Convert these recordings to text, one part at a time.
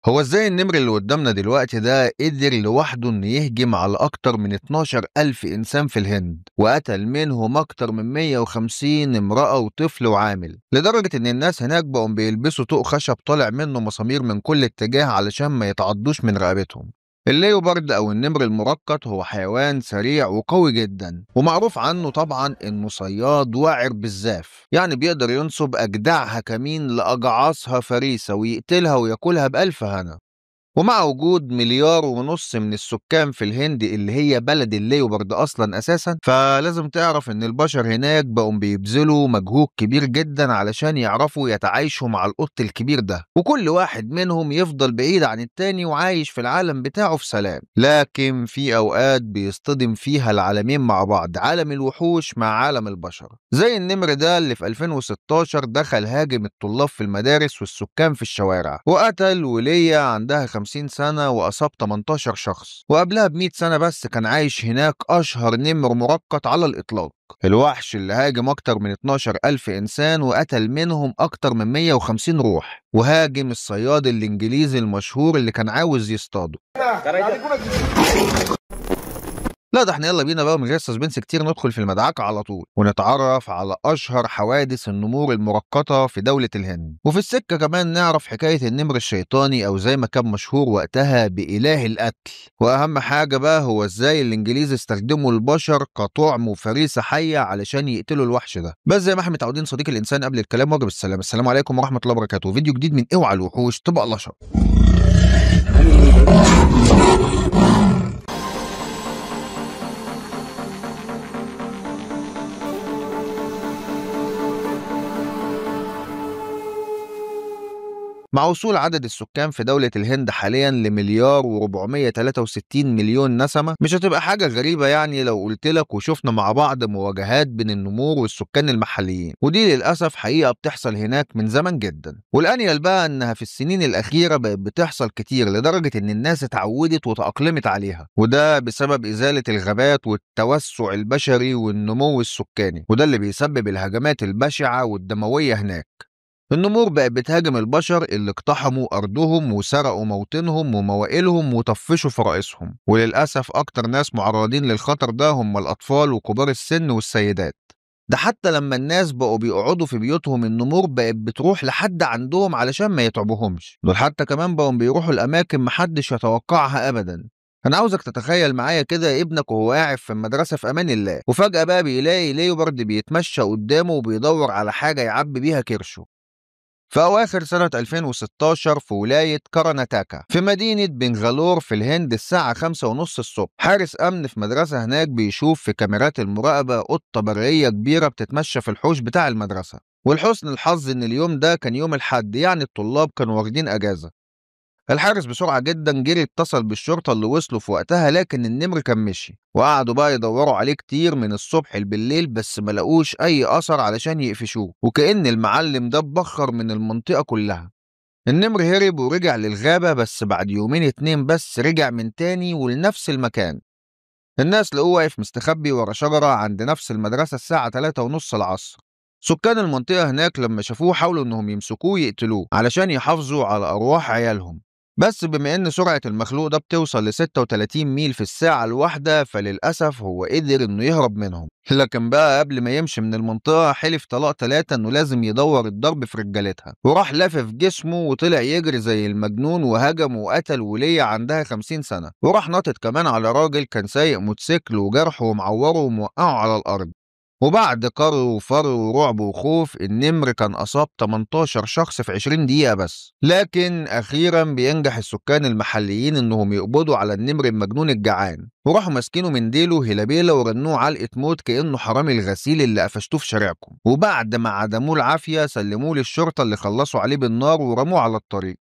هو ازاي النمر اللي قدامنا دلوقتي ده قدر لوحده انه يهجم على اكتر من 12 الف انسان في الهند وقتل منهم اكتر من 150 امرأة وطفل وعامل، لدرجة ان الناس هناك بقوا بيلبسوا طوق خشب طالع منه مسامير من كل اتجاه علشان ما يتعضوش من رقبتهم. الليوبرد او النمر المرقط هو حيوان سريع وقوي جدا، ومعروف عنه طبعا انه صياد واعر بالزاف، يعني بيقدر ينصب اجدعها كمين لاجعاصها فريسة ويقتلها وياكلها بألف هنا. ومع وجود 1.5 مليار من السكان في الهند اللي هي بلد الليوبرد اصلا اساسا، فلازم تعرف ان البشر هناك بقوا بيبذلوا مجهود كبير جدا علشان يعرفوا يتعايشوا مع القط الكبير ده، وكل واحد منهم يفضل بعيد عن التاني وعايش في العالم بتاعه في سلام. لكن في اوقات بيصطدم فيها العالمين مع بعض، عالم الوحوش مع عالم البشر، زي النمر ده اللي في 2016 دخل هاجم الطلاب في المدارس والسكان في الشوارع وقتل ولية عندها 50 سنة وأصاب 18 شخص، وقبلها ب100 سنة بس كان عايش هناك أشهر نمر مرقط على الإطلاق، الوحش اللي هاجم أكتر من 12 ألف إنسان وقتل منهم أكتر من 150 روح، وهاجم الصياد الإنجليزي المشهور اللي كان عاوز يصطاده. لا ده احنا يلا بينا بقى من غير سسبنس كتير ندخل في المدعكة على طول ونتعرف على أشهر حوادث النمور المرقطة في دولة الهند، وفي السكة كمان نعرف حكاية النمر الشيطاني أو زي ما كان مشهور وقتها بإله القتل، وأهم حاجة بقى هو إزاي الإنجليز استخدموا البشر كطعم وفريسة حية علشان يقتلوا الوحش ده. بس زي ما احنا متعودين صديق الإنسان قبل الكلام واجب السلام، السلام عليكم ورحمة الله وبركاته، فيديو جديد من اوعى الوحوش تبقى لشر. مع وصول عدد السكان في دولة الهند حاليا لمليار و463 مليون نسمة، مش هتبقى حاجة غريبة يعني لو قلتلك وشفنا مع بعض مواجهات بين النمور والسكان المحليين، ودي للأسف حقيقة بتحصل هناك من زمان جدا، والأنيل بقى إنها في السنين الأخيرة بقت بتحصل كتير لدرجة إن الناس اتعودت وتأقلمت عليها، وده بسبب إزالة الغابات والتوسع البشري والنمو السكاني، وده اللي بيسبب الهجمات البشعة والدموية هناك. النمور بقت بتهاجم البشر اللي اقتحموا أرضهم وسرقوا موطنهم وموائلهم وطفشوا فرائسهم، وللأسف أكتر ناس معرضين للخطر ده هم الأطفال وكبار السن والسيدات. ده حتى لما الناس بقوا بيقعدوا في بيوتهم النمور بقت بتروح لحد عندهم علشان ما يتعبوهمش، دول حتى كمان بقوا بيروحوا الأماكن محدش يتوقعها أبدا. أنا عاوزك تتخيل معايا كده ابنك وهو قاعد في المدرسة في أمان الله، وفجأة بقى بيلاقي ليوبرد بيتمشى قدامه وبيدور على حاجة يعبي بيها كرشه. في أواخر سنة 2016 في ولاية كارناتاكا في مدينة بنغالور في الهند الساعة 5:30 الصبح، حارس أمن في مدرسة هناك بيشوف في كاميرات المراقبة قطة برية كبيرة بتتمشى في الحوش بتاع المدرسة، ولحسن الحظ إن اليوم ده كان يوم الحد، يعني الطلاب كانوا واخدين أجازة. الحارس بسرعة جدا جري اتصل بالشرطة اللي وصلوا في وقتها، لكن النمر كان مشي، وقعدوا بقى يدوروا عليه كتير من الصبح بالليل بس ما لقوش أي أثر علشان يقفشوه، وكأن المعلم ده اتبخر من المنطقة كلها. النمر هرب ورجع للغابة، بس بعد يومين اتنين بس رجع من تاني ولنفس المكان. الناس لقوه واقف مستخبي ورا شجرة عند نفس المدرسة الساعة 3:30 العصر. سكان المنطقة هناك لما شافوه حاولوا انهم يمسكوه ويقتلوه علشان يحافظوا على أرواح عيالهم، بس بما ان سرعة المخلوق ده بتوصل ل 36 ميل في الساعة الواحدة فللأسف هو قدر انه يهرب منهم، لكن بقى قبل ما يمشي من المنطقة حلف طلاق 3 انه لازم يدور الضرب في رجالتها، وراح لافف جسمه وطلع يجري زي المجنون وهجم وقتل ولية عندها 50 سنة، وراح ناطط كمان على راجل كان سايق موتوسيكل وجرحه ومعوره وموقعه على الأرض. وبعد قر وفر ورعب وخوف النمر كان أصاب 18 شخص في 20 دقيقة بس، لكن أخيرا بينجح السكان المحليين إنهم يقبضوا على النمر المجنون الجعان، وراحوا ماسكينه من ديله هلابيلة ورنوه علقة موت كأنه حرامي الغسيل اللي قفشتوه في شارعكم، وبعد ما عدموه العافية سلموه للشرطة اللي خلصوا عليه بالنار ورموه على الطريق.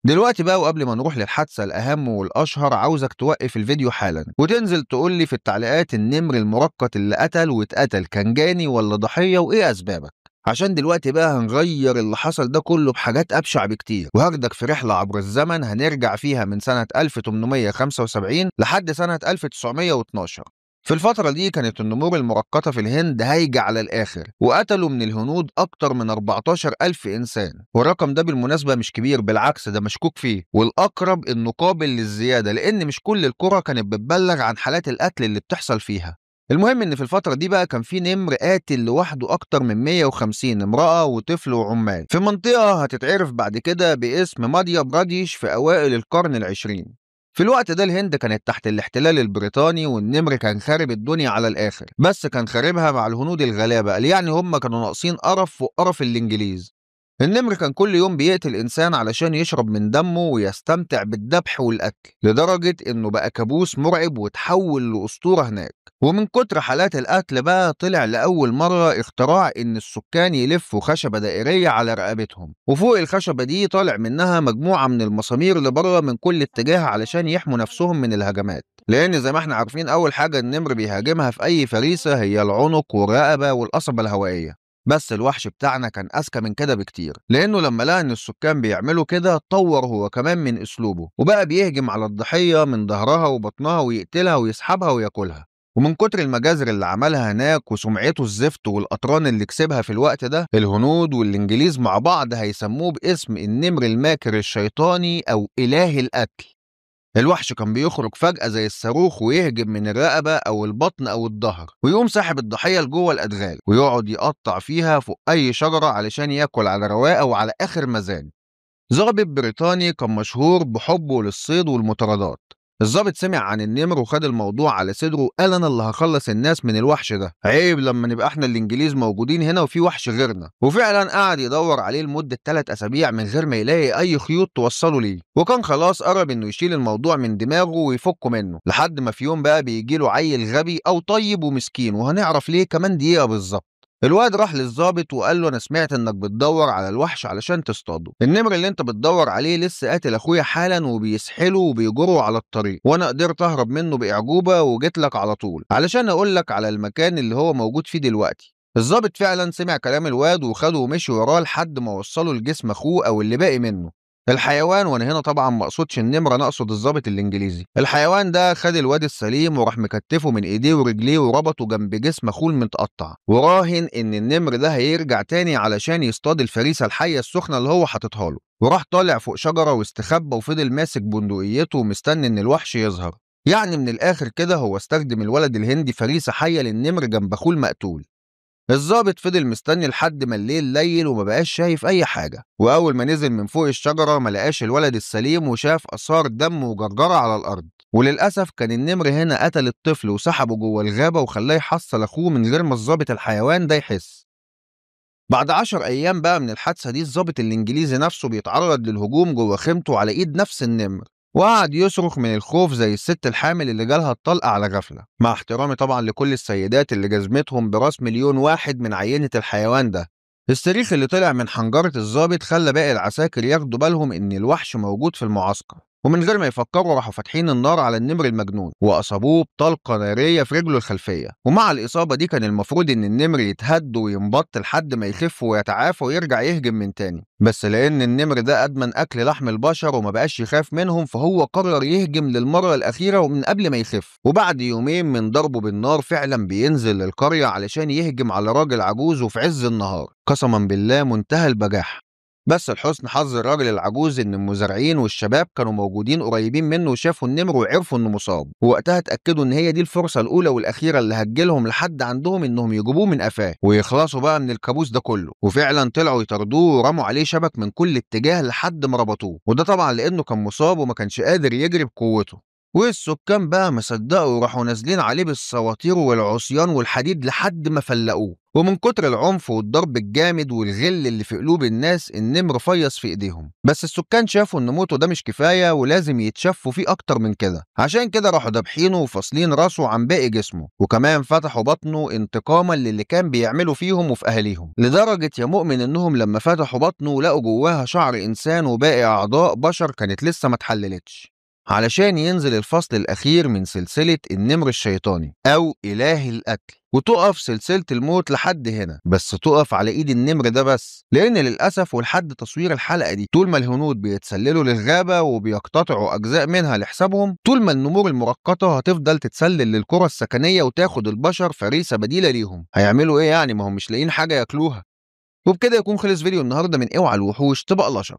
دلوقتي بقى وقبل ما نروح للحادثة الأهم والأشهر عاوزك توقف الفيديو حالا وتنزل تقولي في التعليقات النمر المرقط اللي قتل واتقتل كان جاني ولا ضحية وإيه أسبابك، عشان دلوقتي بقى هنغير اللي حصل ده كله بحاجات أبشع بكتير، وهاخدك في رحلة عبر الزمن هنرجع فيها من سنة 1875 لحد سنة 1912. في الفترة دي كانت النمور المؤقتة في الهند هايجة على الآخر، وقتلوا من الهنود أكتر من 14 ألف إنسان، والرقم ده بالمناسبة مش كبير، بالعكس ده مشكوك فيه، والأقرب إنه قابل للزيادة لأن مش كل القرى كانت بتبلغ عن حالات القتل اللي بتحصل فيها. المهم إن في الفترة دي بقى كان في نمر قاتل لوحده أكتر من 150 امرأة وطفل وعمال في منطقة هتتعرف بعد كده باسم ماديا براديش في أوائل القرن العشرين. في الوقت ده الهند كانت تحت الاحتلال البريطاني، والنمر كان خارب الدنيا على الآخر، بس كان خاربها مع الهنود الغلابة، قال يعني هم كانوا ناقصين قرف فوق قرف الإنجليز. النمر كان كل يوم بيقتل إنسان علشان يشرب من دمه ويستمتع بالذبح والقتل، لدرجة إنه بقى كابوس مرعب وتحول لأسطورة هناك. ومن كتر حالات القتل بقى طلع لأول مرة اختراع إن السكان يلفوا خشبة دائرية على رقبتهم، وفوق الخشبة دي طالع منها مجموعة من المسامير لبره من كل اتجاه علشان يحموا نفسهم من الهجمات، لأن زي ما احنا عارفين أول حاجة النمر بيهاجمها في أي فريسة هي العنق والرقبة والقصبة الهوائية. بس الوحش بتاعنا كان أذكى من كده بكتير، لأنه لما لقى إن السكان بيعملوا كده طور هو كمان من أسلوبه، وبقى بيهجم على الضحية من ظهرها وبطنها ويقتلها ويسحبها وياكلها. ومن كتر المجازر اللي عملها هناك وسمعته الزفت والقطران اللي كسبها في الوقت ده، الهنود والإنجليز مع بعض هيسموه باسم النمر الماكر الشيطاني أو إله القتل. الوحش كان بيخرج فجأة زي الصاروخ ويهجم من الرقبة أو البطن أو الظهر، ويقوم ساحب الضحية لجوه الأدغال ويقعد يقطع فيها فوق أي شجرة علشان ياكل على رواقة وعلى آخر مزاج. ضابط بريطاني كان مشهور بحبه للصيد والمطاردات. الضابط سمع عن النمر وخد الموضوع على صدره وقال انا اللي هخلص الناس من الوحش ده، عيب لما نبقى احنا الانجليز موجودين هنا وفي وحش غيرنا. وفعلا قعد يدور عليه لمدة 3 اسابيع من غير ما يلاقي اي خيوط توصله ليه، وكان خلاص قرب انه يشيل الموضوع من دماغه ويفكه منه، لحد ما في يوم بقى بيجيله عيل غبي او طيب ومسكين، وهنعرف ليه كمان دقيقة بالظبط. الواد راح للظابط وقال له انا سمعت انك بتدور على الوحش علشان تصطاده، النمر اللي انت بتدور عليه لسه قاتل اخويا حالا وبيسحله وبيجره على الطريق، وانا قدرت اهرب منه باعجوبه وجيت لك على طول علشان اقول لك على المكان اللي هو موجود فيه دلوقتي. الظابط فعلا سمع كلام الواد وخده ومشي وراه لحد ما وصله لجسم اخوه او اللي باقي منه. الحيوان، وانا هنا طبعا ما اقصدش النمر، انا اقصد الضابط الانجليزي، الحيوان ده خد الواد السليم وراح مكتفه من ايديه ورجليه وربطه جنب جسم اخوه المتقطع، وراهن ان النمر ده هيرجع تاني علشان يصطاد الفريسه الحيه السخنه اللي هو حاططها له، وراح طالع فوق شجره واستخبى وفضل ماسك بندقيته ومستني ان الوحش يظهر. يعني من الاخر كده هو استخدم الولد الهندي فريسه حيه للنمر جنب اخوه المقتول. الضابط فضل مستني لحد ما الليل ليل وما بقاش شايف اي حاجه، واول ما نزل من فوق الشجره ما لقاش الولد السليم وشاف اثار دم وجرجره على الارض. وللاسف كان النمر هنا قتل الطفل وسحبه جوه الغابه وخلاه يحصل اخوه من غير ما الضابط الحيوان ده يحس. بعد 10 ايام بقى من الحادثه دي الضابط الانجليزي نفسه بيتعرض للهجوم جوه خيمته على ايد نفس النمر، وقعد يصرخ من الخوف زي الست الحامل اللي جالها الطلقة على غفلة، مع احترامي طبعا لكل السيدات اللي جزمتهم براس مليون واحد من عينة الحيوان ده. الصريخ اللي طلع من حنجرة الضابط خلى باقي العساكر ياخدوا بالهم ان الوحش موجود في المعسكر، ومن غير ما يفكروا راحوا فاتحين النار على النمر المجنون واصابوه بطلقة نارية في رجله الخلفية. ومع الاصابة دي كان المفروض ان النمر يتهد وينبط لحد ما يخف ويتعافى ويرجع يهجم من تاني، بس لان النمر ده ادمن اكل لحم البشر وما بقاش يخاف منهم فهو قرر يهجم للمرة الاخيرة ومن قبل ما يخف. وبعد يومين من ضربه بالنار فعلا بينزل للقرية علشان يهجم على راجل عجوز وفي عز النهار، قسما بالله منتهى البجاحة. بس لحسن حظ الراجل العجوز ان المزارعين والشباب كانوا موجودين قريبين منه وشافوا النمر وعرفوا انه مصاب، ووقتها اتاكدوا ان هي دي الفرصه الاولى والاخيره اللي هتجيلهم لحد عندهم انهم يجيبوه من قفاه ويخلصوا بقى من الكابوس ده كله. وفعلا طلعوا يطردوه ورموا عليه شبك من كل اتجاه لحد ما ربطوه، وده طبعا لانه كان مصاب وما كانش قادر يجري بقوته. والسكان بقى ما صدقوا وراحوا نازلين عليه بالسواطير والعصيان والحديد لحد ما فلقوه، ومن كتر العنف والضرب الجامد والغل اللي في قلوب الناس النمر فيص في ايديهم. بس السكان شافوا ان موته ده مش كفايه ولازم يتشفوا فيه اكتر من كده، عشان كده راحوا دابحينه وفاصلين راسه عن باقي جسمه، وكمان فتحوا بطنه انتقاما للي كان بيعملوا فيهم وفي اهاليهم، لدرجه يا مؤمن انهم لما فتحوا بطنه لقوا جواها شعر انسان وباقي اعضاء بشر كانت لسه ما اتحللتش. علشان ينزل الفصل الأخير من سلسلة النمر الشيطاني أو إله القتل، وتقف سلسلة الموت لحد هنا، بس تقف على إيد النمر ده بس، لأن للأسف ولحد تصوير الحلقة دي طول ما الهنود بيتسللوا للغابة وبيقتطعوا أجزاء منها لحسابهم، طول ما النمور المؤقتة هتفضل تتسلل للقرى السكنية وتاخد البشر فريسة بديلة ليهم. هيعملوا إيه يعني؟ ما هم مش لاقيين حاجة ياكلوها. وبكده يكون خلص فيديو النهارده من اوعى الوحوش تبقى لشق.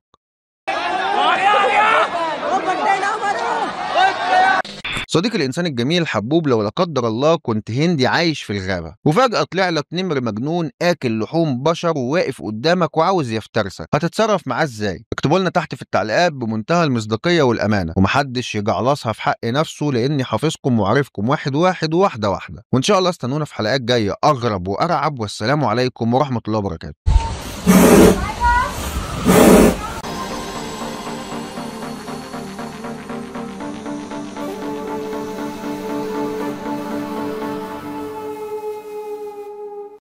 صديقي الانسان الجميل حبوب، لو لا قدر الله كنت هندي عايش في الغابه وفجاه طلع لك نمر مجنون اكل لحوم بشر وواقف قدامك وعاوز يفترسك، هتتصرف معاه ازاي؟ اكتبوا لنا تحت في التعليقات بمنتهى المصداقيه والامانه، ومحدش يجعلصها في حق نفسه، لاني حافظكم وعارفكم واحد واحد وواحده واحده. وان شاء الله استنونا في حلقات جايه اغرب وارعب، والسلام عليكم ورحمه الله وبركاته.